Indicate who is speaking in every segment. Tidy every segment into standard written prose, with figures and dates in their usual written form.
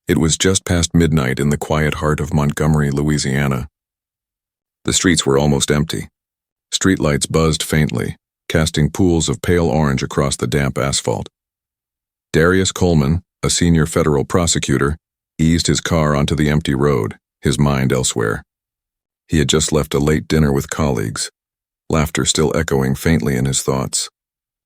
Speaker 1: It was just past midnight in the quiet heart of Montgomery, Louisiana. The streets were almost empty. Streetlights buzzed faintly, casting pools of pale orange across the damp asphalt. Darius Coleman, a senior federal prosecutor, eased his car onto the empty road, his mind elsewhere. He had just left a late dinner with colleagues, laughter still echoing faintly in his thoughts.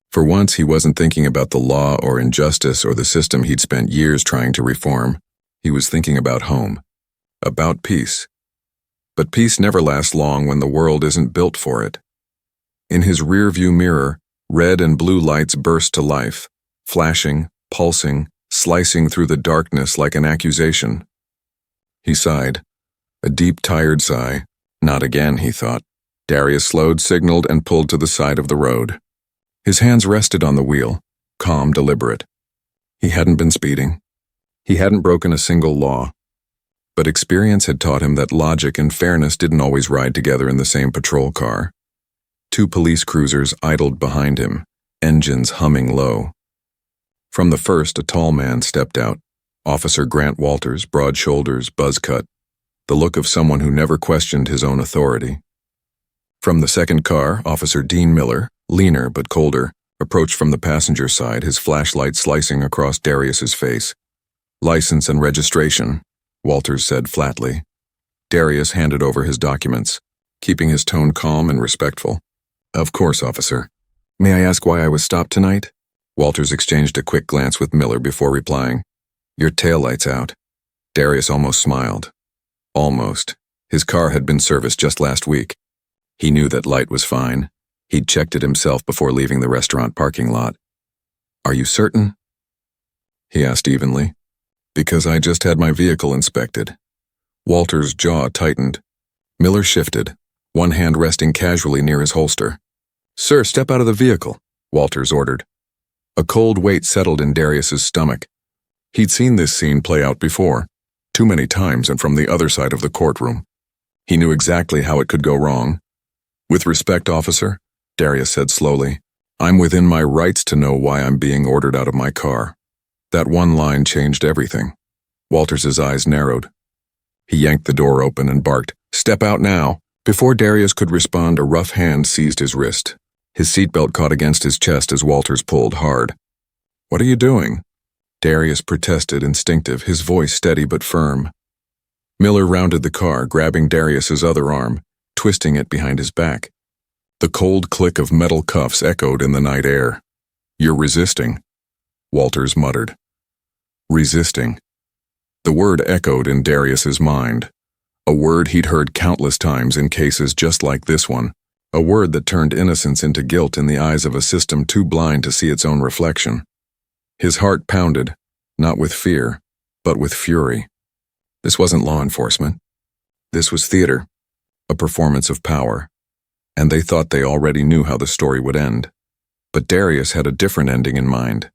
Speaker 1: For once, he wasn't thinking about the law or injustice or the system he'd spent years trying to reform. He was thinking about home, about peace. But peace never lasts long when the world isn't built for it. In his rearview mirror, red and blue lights burst to life, flashing, pulsing, slicing through the darkness like an accusation. He sighed, a deep, tired sigh. Not again, he thought. Darius slowed, signaled, and pulled to the side of the road. His hands rested on the wheel, calm, deliberate. He hadn't been speeding. He hadn't broken a single law. But experience had taught him that logic and fairness didn't always ride together in the same patrol car. 2 police cruisers idled behind him, engines humming low. From the first, a tall man stepped out, Officer Grant Walters, broad shoulders, buzz cut, the look of someone who never questioned his own authority. From the second car, Officer Dean Miller, leaner but colder, approached from the passenger side, his flashlight slicing across Darius's face. "License and registration," Walters said flatly. Darius handed over his documents, keeping his tone calm and respectful. "Of course, officer. May I ask why I was stopped tonight?" Walters exchanged a quick glance with Miller before replying. "Your taillight's out." Darius almost smiled. Almost. His car had been serviced just last week. He knew that light was fine. He'd checked it himself before leaving the restaurant parking lot. "Are you certain?" he asked evenly. "Because I just had my vehicle inspected." Walter's jaw tightened. Miller shifted, one hand resting casually near his holster. "Sir, step out of the vehicle," Walters ordered. A cold weight settled in Darius's stomach. He'd seen this scene play out before, too many times and from the other side of the courtroom. He knew exactly how it could go wrong. "With respect, officer," Darius said slowly, "I'm within my rights to know why I'm being ordered out of my car." That one line changed everything. Walters's eyes narrowed. He yanked the door open and barked, "Step out now!" Before Darius could respond, a rough hand seized his wrist. His seatbelt caught against his chest as Walters pulled hard. "What are you doing?" Darius protested, instinctive, his voice steady but firm. Miller rounded the car, grabbing Darius's other arm, twisting it behind his back. The cold click of metal cuffs echoed in the night air. "You're resisting," Walters muttered. Resisting. The word echoed in Darius's mind. A word he'd heard countless times in cases just like this one. A word that turned innocence into guilt in the eyes of a system too blind to see its own reflection. His heart pounded, not with fear, but with fury. This wasn't law enforcement. This was theater, a performance of power. And they thought they already knew how the story would end. But Darius had a different ending in mind.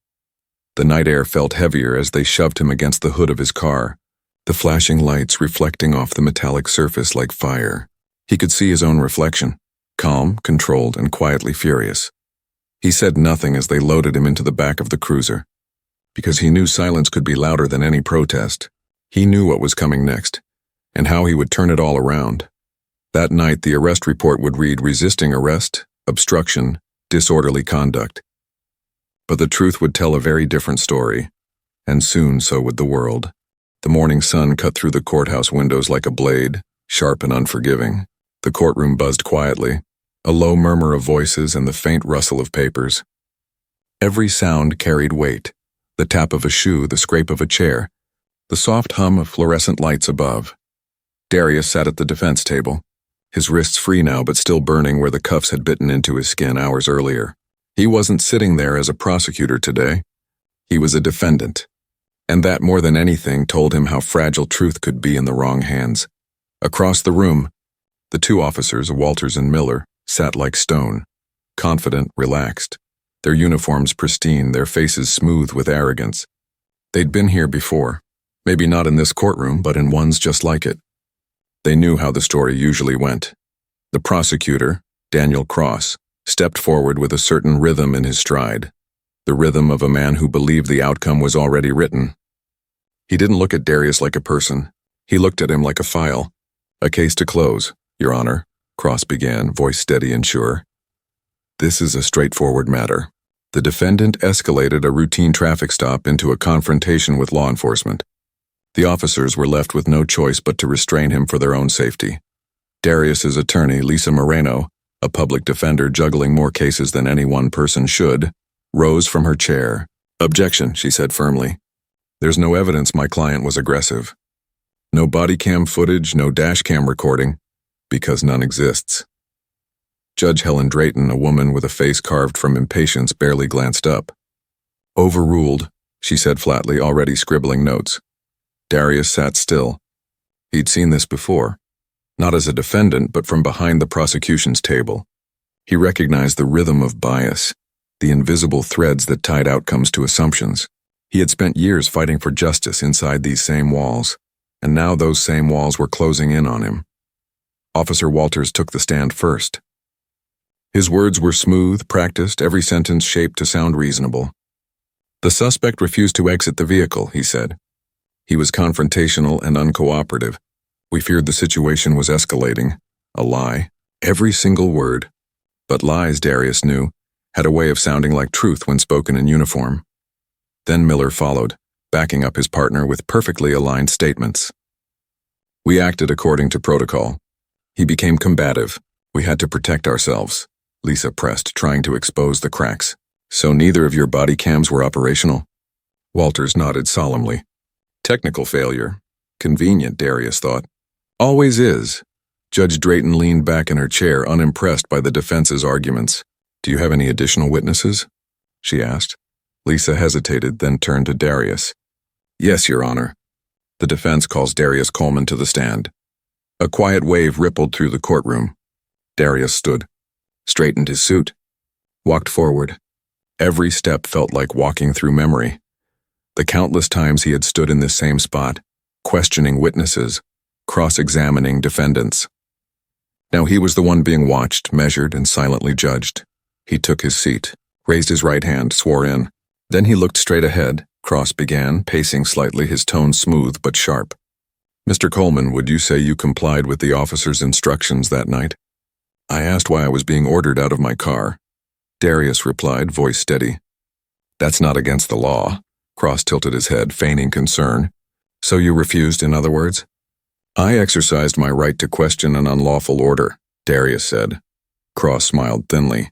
Speaker 1: The night air felt heavier as they shoved him against the hood of his car, the flashing lights reflecting off the metallic surface like fire. He could see his own reflection, calm, controlled, and quietly furious. He said nothing as they loaded him into the back of the cruiser. Because he knew silence could be louder than any protest. He knew what was coming next, and how he would turn it all around. That night, the arrest report would read resisting arrest, obstruction, disorderly conduct. But the truth would tell a very different story, and soon so would the world. The morning sun cut through the courthouse windows like a blade, sharp and unforgiving. The courtroom buzzed quietly, a low murmur of voices and the faint rustle of papers. Every sound carried weight, the tap of a shoe, the scrape of a chair, the soft hum of fluorescent lights above. Darius sat at the defense table, his wrists free now but still burning where the cuffs had bitten into his skin hours earlier. He wasn't sitting there as a prosecutor today. He was a defendant. And that more than anything told him how fragile truth could be in the wrong hands. Across the room, the 2 officers, Walters and Miller, sat like stone, confident, relaxed, their uniforms pristine, their faces smooth with arrogance. They'd been here before, maybe not in this courtroom, but in ones just like it. They knew how the story usually went. The prosecutor, Daniel Cross, stepped forward with a certain rhythm in his stride, the rhythm of a man who believed the outcome was already written. He didn't look at Darius like a person. He looked at him like a file. "A case to close, Your Honor," Cross began, voice steady and sure. "This is a straightforward matter. The defendant escalated a routine traffic stop into a confrontation with law enforcement. The officers were left with no choice but to restrain him for their own safety. Darius's attorney, Lisa Moreno, a public defender juggling more cases than any one person should, rose from her chair. "Objection," she said firmly. "There's no evidence my client was aggressive. No body cam footage, no dash cam recording, because none exists." Judge Helen Drayton, a woman with a face carved from impatience, barely glanced up. "Overruled," she said flatly, already scribbling notes. Darius sat still. He'd seen this before. Not as a defendant, but from behind the prosecution's table. He recognized the rhythm of bias, the invisible threads that tied outcomes to assumptions. He had spent years fighting for justice inside these same walls, and now those same walls were closing in on him. Officer Walters took the stand first. His words were smooth, practiced, every sentence shaped to sound reasonable. "The suspect refused to exit the vehicle," he said. "He was confrontational and uncooperative. We feared the situation was escalating. A lie. Every single word. But lies, Darius knew, had a way of sounding like truth when spoken in uniform." Then Miller followed, backing up his partner with perfectly aligned statements. "We acted according to protocol. He became combative. We had to protect ourselves," Lisa pressed, trying to expose the cracks. "So neither of your body cams were operational?" Walters nodded solemnly. "Technical failure. Convenient," Darius thought. "Always is." Judge Drayton leaned back in her chair, unimpressed by the defense's arguments. "Do you have any additional witnesses?" she asked. Lisa hesitated, then turned to Darius. "Yes, Your Honor." The defense calls Darius Coleman to the stand. A quiet wave rippled through the courtroom. Darius stood, straightened his suit, walked forward. Every step felt like walking through memory. The countless times he had stood in this same spot, questioning witnesses, cross-examining defendants. Now he was the one being watched, measured, and silently judged. He took his seat, raised his right hand, swore in. Then he looked straight ahead. Cross began, pacing slightly, his tone smooth but sharp. "Mr. Coleman, would you say you complied with the officer's instructions that night?" "I asked why I was being ordered out of my car." Darius replied, voice steady. "That's not against the law." Cross tilted his head, feigning concern. "So you refused, in other words?" "I exercised my right to question an unlawful order," Darius said. Cross smiled thinly.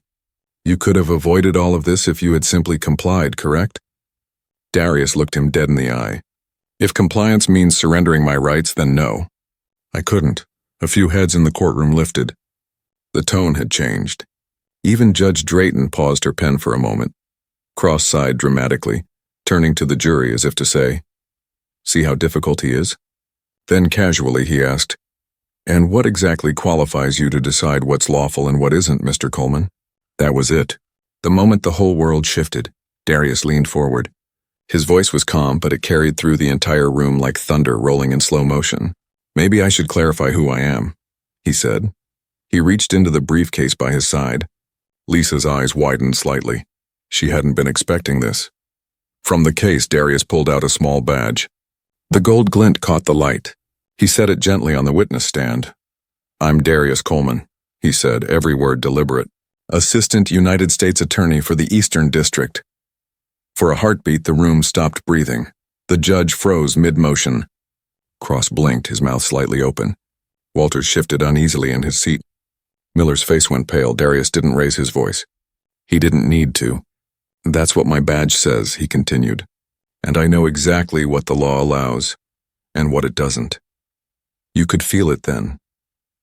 Speaker 1: "You could have avoided all of this if you had simply complied, correct?" Darius looked him dead in the eye. "If compliance means surrendering my rights, then no. I couldn't." A few heads in the courtroom lifted. The tone had changed. Even Judge Drayton paused her pen for a moment. Cross sighed dramatically, turning to the jury as if to say, "See how difficult he is?" Then casually he asked, "And what exactly qualifies you to decide what's lawful and what isn't, Mr. Coleman?" That was it. The moment the whole world shifted, Darius leaned forward. His voice was calm, but it carried through the entire room like thunder rolling in slow motion. "Maybe I should clarify who I am," he said. He reached into the briefcase by his side. Lisa's eyes widened slightly. She hadn't been expecting this. From the case, Darius pulled out a small badge. The gold glint caught the light. He set it gently on the witness stand. "I'm Darius Coleman," he said, every word deliberate. "Assistant United States Attorney for the Eastern District." For a heartbeat, the room stopped breathing. The judge froze mid-motion. Cross blinked, his mouth slightly open. Walters shifted uneasily in his seat. Miller's face went pale. Darius didn't raise his voice. He didn't need to. "That's what my badge says," he continued. "And I know exactly what the law allows, and what it doesn't." You could feel it then.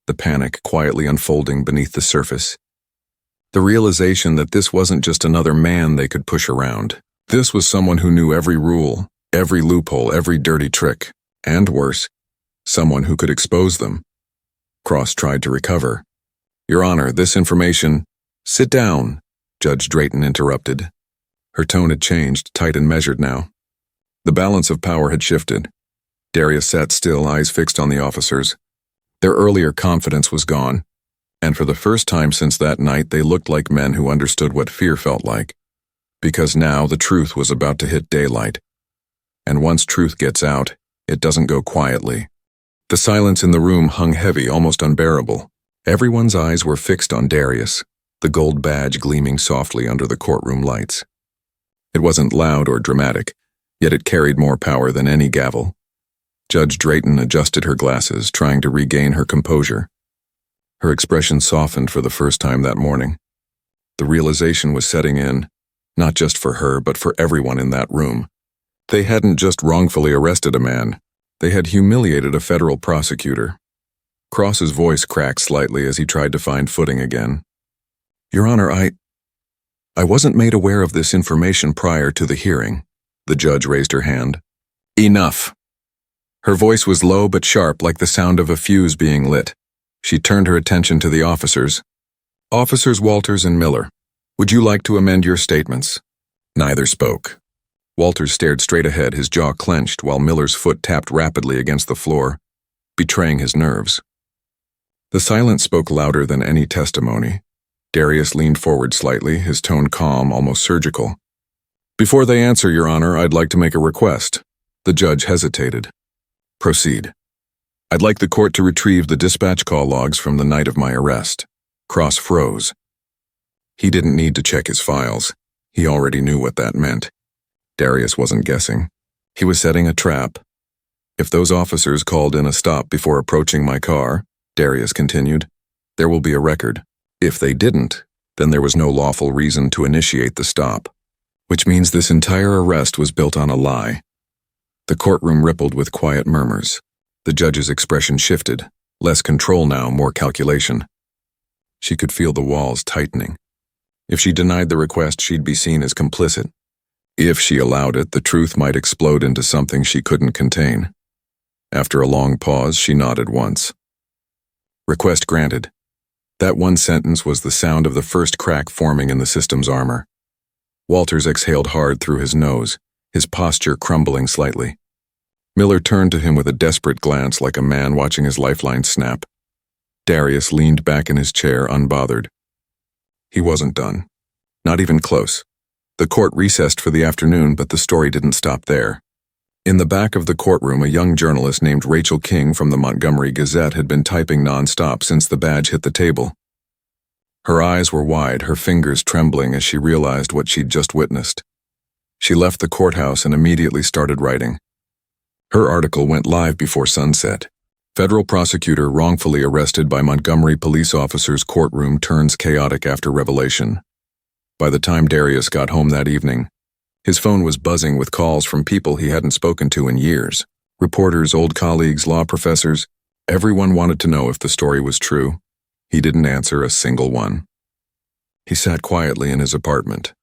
Speaker 1: The panic quietly unfolding beneath the surface. The realization that this wasn't just another man they could push around. This was someone who knew every rule, every loophole, every dirty trick. And worse, someone who could expose them. Cross tried to recover. "Your Honor, this information—" "Sit down," Judge Drayton interrupted. Her tone had changed, tight and measured now. The balance of power had shifted. Darius sat still, eyes fixed on the officers. Their earlier confidence was gone, and for the first time since that night they looked like men who understood what fear felt like. Because now the truth was about to hit daylight. And once truth gets out, it doesn't go quietly. The silence in the room hung heavy, almost unbearable. Everyone's eyes were fixed on Darius, the gold badge gleaming softly under the courtroom lights. It wasn't loud or dramatic, yet it carried more power than any gavel. Judge Drayton adjusted her glasses, trying to regain her composure. Her expression softened for the first time that morning. The realization was setting in, not just for her, but for everyone in that room. They hadn't just wrongfully arrested a man. They had humiliated a federal prosecutor. Cross's voice cracked slightly as he tried to find footing again. Your Honor, I wasn't made aware of this information prior to the hearing. The judge raised her hand. Enough. Her voice was low but sharp, like the sound of a fuse being lit. She turned her attention to the officers. Officers Walters and Miller, would you like to amend your statements? Neither spoke. Walters stared straight ahead, his jaw clenched, while Miller's foot tapped rapidly against the floor, betraying his nerves. The silence spoke louder than any testimony. Darius leaned forward slightly, his tone calm, almost surgical. Before they answer, Your Honor, I'd like to make a request. The judge hesitated. Proceed. I'd like the court to retrieve the dispatch call logs from the night of my arrest. Cross froze. He didn't need to check his files. He already knew what that meant. Darius wasn't guessing. He was setting a trap. If those officers called in a stop before approaching my car, Darius continued, there will be a record. If they didn't, then there was no lawful reason to initiate the stop, which means this entire arrest was built on a lie. The courtroom rippled with quiet murmurs. The judge's expression shifted, less control now, more calculation. She could feel the walls tightening. If she denied the request, she'd be seen as complicit. If she allowed it, the truth might explode into something she couldn't contain. After a long pause, she nodded once. Request granted. That one sentence was the sound of the first crack forming in the system's armor. Walters exhaled hard through his nose, his posture crumbling slightly. Miller turned to him with a desperate glance, like a man watching his lifeline snap. Darius leaned back in his chair, unbothered. He wasn't done. Not even close. The court recessed for the afternoon, but the story didn't stop there. In the back of the courtroom, a young journalist named Rachel King from the Montgomery Gazette had been typing nonstop since the badge hit the table. Her eyes were wide, her fingers trembling as she realized what she'd just witnessed. She left the courthouse and immediately started writing. Her article went live before sunset. Federal prosecutor wrongfully arrested by Montgomery police officers, courtroom turns chaotic after revelation. By the time Darius got home that evening, his phone was buzzing with calls from people he hadn't spoken to in years. Reporters, old colleagues, law professors. Everyone wanted to know if the story was true. He didn't answer a single one. He sat quietly in his apartment,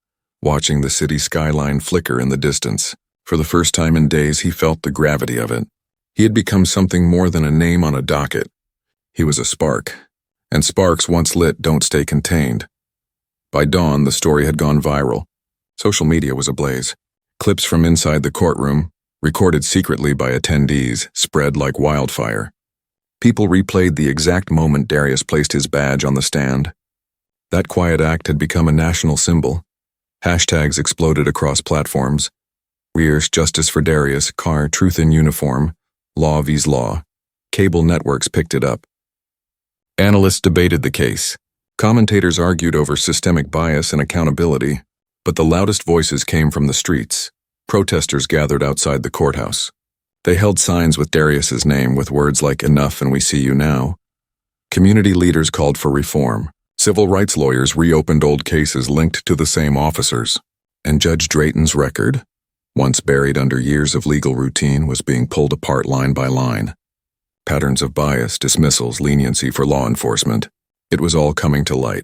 Speaker 1: watching the city skyline flicker in the distance. For the first time in days, he felt the gravity of it. He had become something more than a name on a docket. He was a spark, and sparks once lit don't stay contained. By dawn, the story had gone viral. Social media was ablaze. Clips from inside the courtroom, recorded secretly by attendees, spread like wildfire. People replayed the exact moment Darius placed his badge on the stand. That quiet act had become a national symbol. Hashtags exploded across platforms. Rears Justice for Darius, Car Truth in Uniform, Law vs. Law. Cable networks picked it up. Analysts debated the case. Commentators argued over systemic bias and accountability, but the loudest voices came from the streets. Protesters gathered outside the courthouse. They held signs with Darius's name with words like "Enough and we see you now." Community leaders called for reform. Civil rights lawyers reopened old cases linked to the same officers. And Judge Drayton's record, once buried under years of legal routine, was being pulled apart line by line. Patterns of bias, dismissals, leniency for law enforcement. It was all coming to light.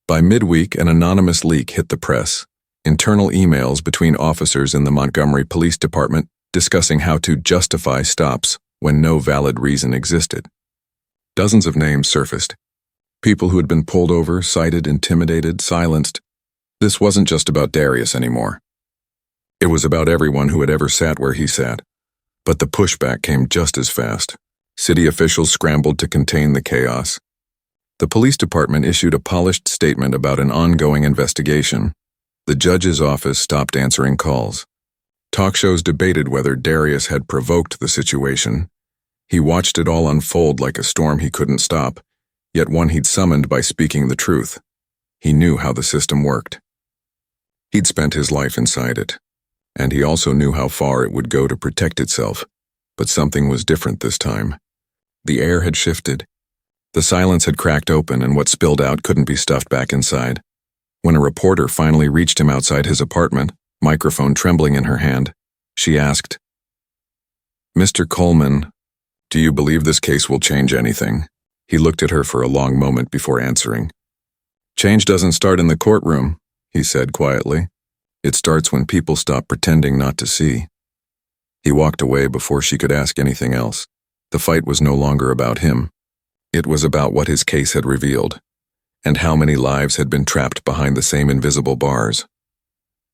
Speaker 1: By midweek, an anonymous leak hit the press. Internal emails between officers in the Montgomery Police Department discussing how to justify stops when no valid reason existed. Dozens of names surfaced. People who had been pulled over, cited, intimidated, silenced. This wasn't just about Darius anymore. It was about everyone who had ever sat where he sat. But the pushback came just as fast. City officials scrambled to contain the chaos. The police department issued a polished statement about an ongoing investigation. The judge's office stopped answering calls. Talk shows debated whether Darius had provoked the situation. He watched it all unfold like a storm he couldn't stop, yet one he'd summoned by speaking the truth. He knew how the system worked. He'd spent his life inside it, and he also knew how far it would go to protect itself. But something was different this time. The air had shifted. The silence had cracked open, and what spilled out couldn't be stuffed back inside. When a reporter finally reached him outside his apartment, microphone trembling in her hand, she asked, "Mr. Coleman, do you believe this case will change anything?" He looked at her for a long moment before answering. "Change doesn't start in the courtroom," he said quietly. "It starts when people stop pretending not to see." He walked away before she could ask anything else. The fight was no longer about him. It was about what his case had revealed, and how many lives had been trapped behind the same invisible bars.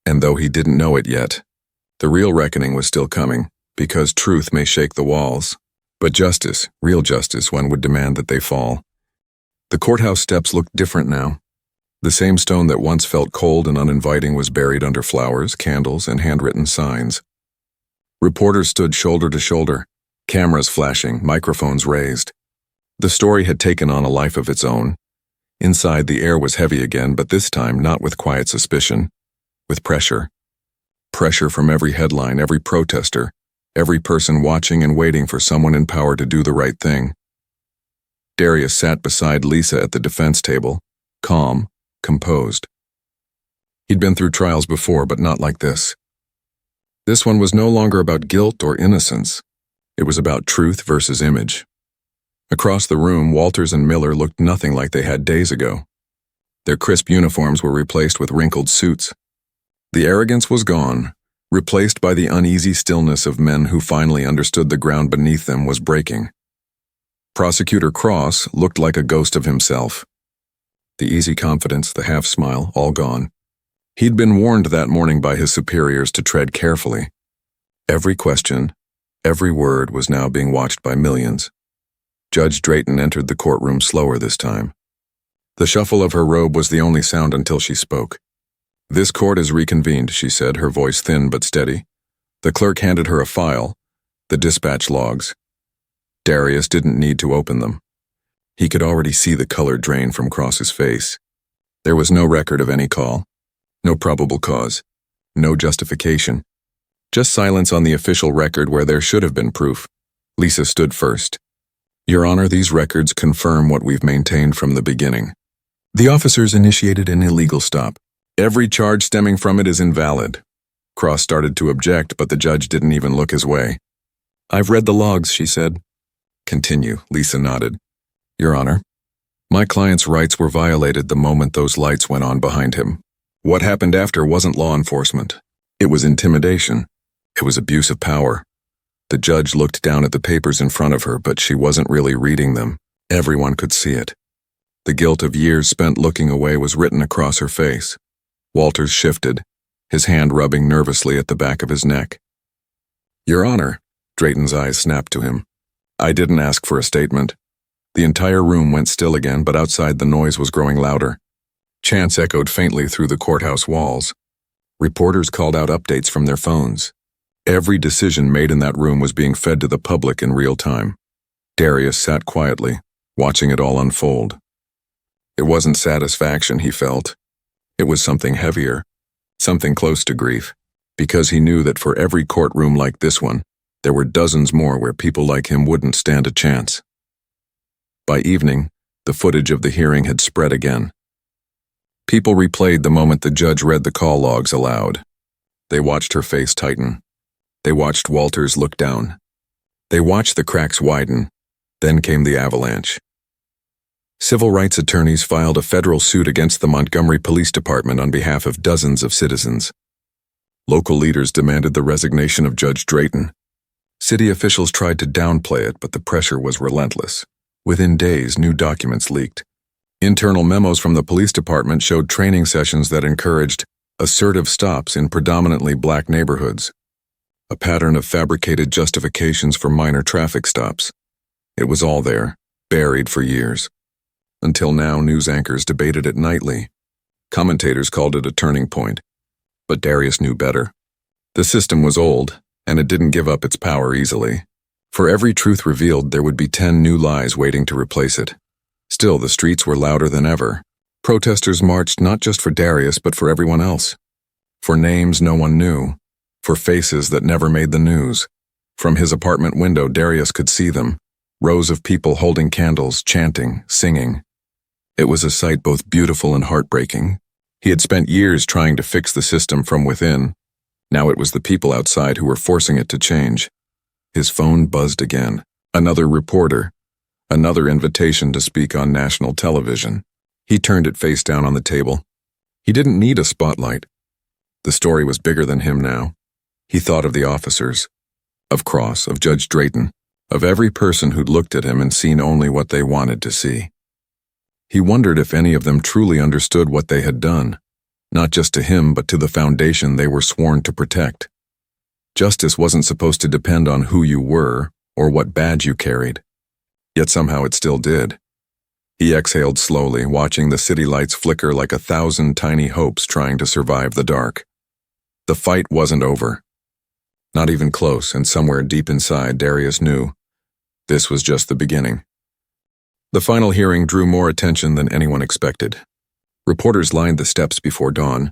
Speaker 1: And though he didn't know it yet, the real reckoning was still coming, because truth may shake the walls. But justice, real justice, one would demand that they fall. The courthouse steps looked different now. The same stone that once felt cold and uninviting was buried under flowers, candles, and handwritten signs. Reporters stood shoulder to shoulder, cameras flashing, microphones raised. The story had taken on a life of its own. Inside, the air was heavy again, but this time not with quiet suspicion, with pressure. Pressure from every headline, every protester, every person watching and waiting for someone in power to do the right thing. Darius sat beside Lisa at the defense table, calm, composed. He'd been through trials before, but not like this. This one was no longer about guilt or innocence. It was about truth versus image. Across the room, Walters and Miller looked nothing like they had days ago. Their crisp uniforms were replaced with wrinkled suits. The arrogance was gone, replaced by the uneasy stillness of men who finally understood the ground beneath them was breaking. Prosecutor Cross looked like a ghost of himself. The easy confidence, the half-smile, all gone. He'd been warned that morning by his superiors to tread carefully. Every question, every word was now being watched by millions. Judge Drayton entered the courtroom slower this time. The shuffle of her robe was the only sound until she spoke. "This court is reconvened," she said, her voice thin but steady. The clerk handed her a file, the dispatch logs. Darius didn't need to open them. He could already see the color drain from Cross's face. There was no record of any call, no probable cause, no justification. Just silence on the official record where there should have been proof. Lisa stood first. "Your Honor, these records confirm what we've maintained from the beginning. The officers initiated an illegal stop. Every charge stemming from it is invalid." Cross started to object, but the judge didn't even look his way. "I've read the logs," she said. "Continue," Lisa nodded. "Your Honor, my client's rights were violated the moment those lights went on behind him. What happened after wasn't law enforcement. It was intimidation. It was abuse of power." The judge looked down at the papers in front of her, but she wasn't really reading them. Everyone could see it. The guilt of years spent looking away was written across her face. Walters shifted, his hand rubbing nervously at the back of his neck. "Your Honor," Drayton's eyes snapped to him. "I didn't ask for a statement." The entire room went still again, but outside the noise was growing louder. Chants echoed faintly through the courthouse walls. Reporters called out updates from their phones. Every decision made in that room was being fed to the public in real time. Darius sat quietly, watching it all unfold. It wasn't satisfaction he felt. It was something heavier, something close to grief, because he knew that for every courtroom like this one, there were dozens more where people like him wouldn't stand a chance. By evening, the footage of the hearing had spread again. People replayed the moment the judge read the call logs aloud. They watched her face tighten. They watched Walters look down. They watched the cracks widen. Then came the avalanche. Civil rights attorneys filed a federal suit against the Montgomery Police Department on behalf of dozens of citizens. Local leaders demanded the resignation of Judge Drayton. City officials tried to downplay it, but the pressure was relentless. Within days, new documents leaked. Internal memos from the police department showed training sessions that encouraged assertive stops in predominantly black neighborhoods, a pattern of fabricated justifications for minor traffic stops. It was all there, buried for years. Until now, news anchors debated it nightly. Commentators called it a turning point. But Darius knew better. The system was old, and it didn't give up its power easily. For every truth revealed, there would be 10 new lies waiting to replace it. Still, the streets were louder than ever. Protesters marched not just for Darius, but for everyone else. For names no one knew. For faces that never made the news. From his apartment window, Darius could see them. Rows of people holding candles, chanting, singing. It was a sight both beautiful and heartbreaking. He had spent years trying to fix the system from within. Now it was the people outside who were forcing it to change. His phone buzzed again. Another reporter. Another invitation to speak on national television. He turned it face down on the table. He didn't need a spotlight. The story was bigger than him now. He thought of the officers, of Cross, of Judge Drayton, of every person who'd looked at him and seen only what they wanted to see. He wondered if any of them truly understood what they had done, not just to him but to the foundation they were sworn to protect. Justice wasn't supposed to depend on who you were or what badge you carried. Yet somehow it still did. He exhaled slowly, watching the city lights flicker like 1,000 tiny hopes trying to survive the dark. The fight wasn't over. Not even close, and somewhere deep inside, Darius knew this was just the beginning. The final hearing drew more attention than anyone expected. Reporters lined the steps before dawn.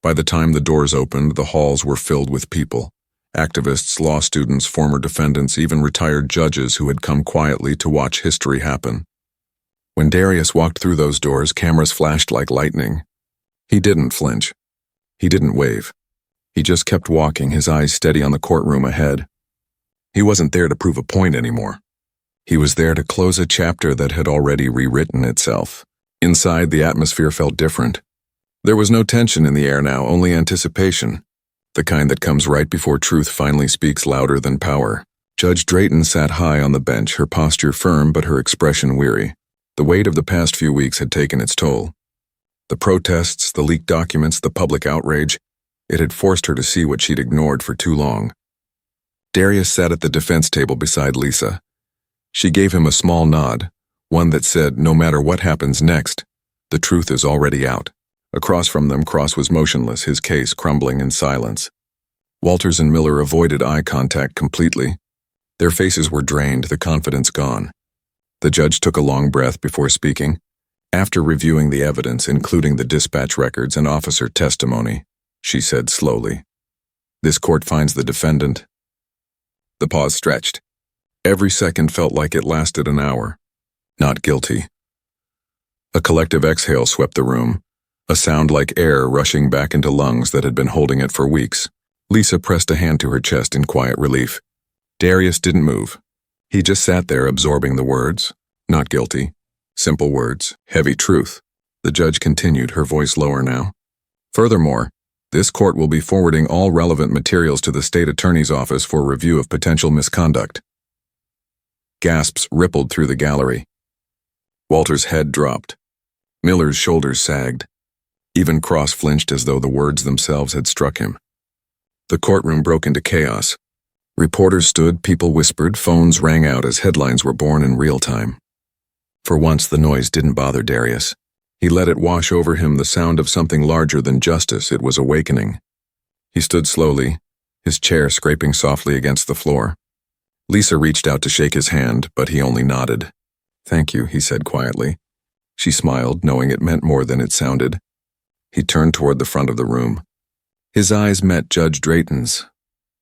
Speaker 1: By the time the doors opened, the halls were filled with people. Activists, law students, former defendants, even retired judges who had come quietly to watch history happen. When Darius walked through those doors, cameras flashed like lightning. He didn't flinch. He didn't wave. He just kept walking, his eyes steady on the courtroom ahead. He wasn't there to prove a point anymore. He was there to close a chapter that had already rewritten itself. Inside, the atmosphere felt different. There was no tension in the air now, only anticipation. The kind that comes right before truth finally speaks louder than power. Judge Drayton sat high on the bench, her posture firm but her expression weary. The weight of the past few weeks had taken its toll. The protests, the leaked documents, the public outrage, it had forced her to see what she'd ignored for too long. Darius sat at the defense table beside Lisa. She gave him a small nod, one that said, no matter what happens next, the truth is already out. Across from them, Cross was motionless, his case crumbling in silence. Walters and Miller avoided eye contact completely. Their faces were drained, the confidence gone. The judge took a long breath before speaking. After reviewing the evidence, including the dispatch records and officer testimony, she said slowly, "This court finds the defendant." The pause stretched. Every second felt like it lasted an hour. Not guilty. A collective exhale swept the room, a sound like air rushing back into lungs that had been holding it for weeks. Lisa pressed a hand to her chest in quiet relief. Darius didn't move. He just sat there absorbing the words. Not guilty. Simple words. Heavy truth. The judge continued, her voice lower now. Furthermore, this court will be forwarding all relevant materials to the state attorney's office for review of potential misconduct. Gasps rippled through the gallery. Walter's head dropped. Miller's shoulders sagged. Even Cross flinched as though the words themselves had struck him. The courtroom broke into chaos. Reporters stood, people whispered, phones rang out as headlines were born in real time. For once, the noise didn't bother Darius. He let it wash over him, the sound of something larger than justice. It was awakening. He stood slowly, his chair scraping softly against the floor. Lisa reached out to shake his hand, but he only nodded. "Thank you," he said quietly. She smiled, knowing it meant more than it sounded. He turned toward the front of the room. His eyes met Judge Drayton's.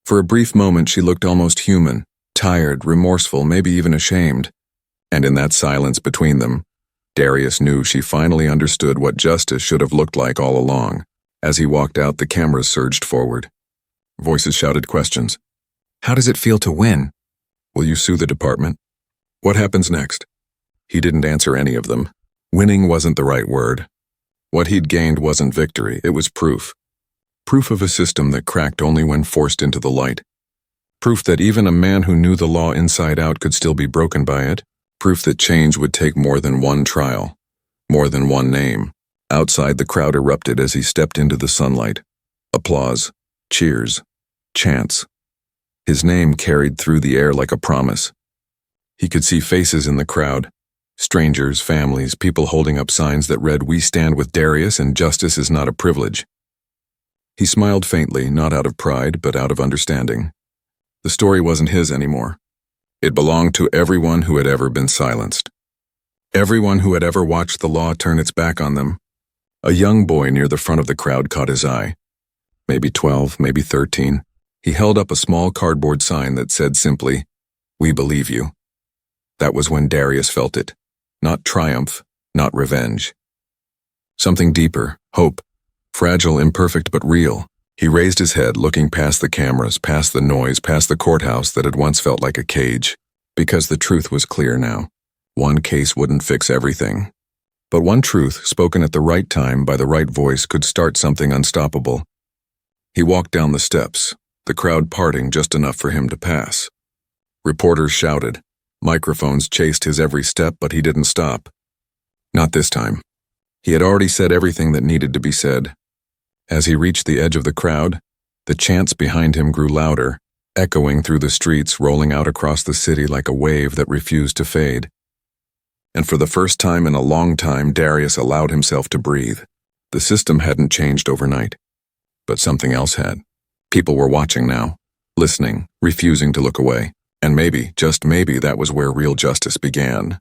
Speaker 1: For a brief moment, she looked almost human, tired, remorseful, maybe even ashamed. And in that silence between them, Darius knew she finally understood what justice should have looked like all along. As he walked out, the cameras surged forward. Voices shouted questions. "How does it feel to win? Will you sue the department? What happens next?" He didn't answer any of them. Winning wasn't the right word. What he'd gained wasn't victory, it was proof. Proof of a system that cracked only when forced into the light. Proof that even a man who knew the law inside out could still be broken by it. Proof that change would take more than one trial, more than one name. Outside, the crowd erupted as he stepped into the sunlight. Applause, cheers, chants. His name carried through the air like a promise. He could see faces in the crowd. Strangers, families, people holding up signs that read, "We stand with Darius and justice is not a privilege." He smiled faintly, not out of pride, but out of understanding. The story wasn't his anymore. It belonged to everyone who had ever been silenced. Everyone who had ever watched the law turn its back on them. A young boy near the front of the crowd caught his eye. Maybe 12, maybe 13. He held up a small cardboard sign that said simply, "We believe you." That was when Darius felt it. Not triumph, not revenge. Something deeper, hope. Fragile, imperfect, but real. He raised his head, looking past the cameras, past the noise, past the courthouse that had once felt like a cage. Because the truth was clear now. One case wouldn't fix everything. But one truth, spoken at the right time by the right voice, could start something unstoppable. He walked down the steps, the crowd parting just enough for him to pass. Reporters shouted. Microphones chased his every step, but he didn't stop. Not this time. He had already said everything that needed to be said. As he reached the edge of the crowd, the chants behind him grew louder, echoing through the streets, rolling out across the city like a wave that refused to fade. And for the first time in a long time, Darius allowed himself to breathe. The system hadn't changed overnight, but something else had. People were watching now, listening, refusing to look away. And maybe, just maybe, that was where real justice began.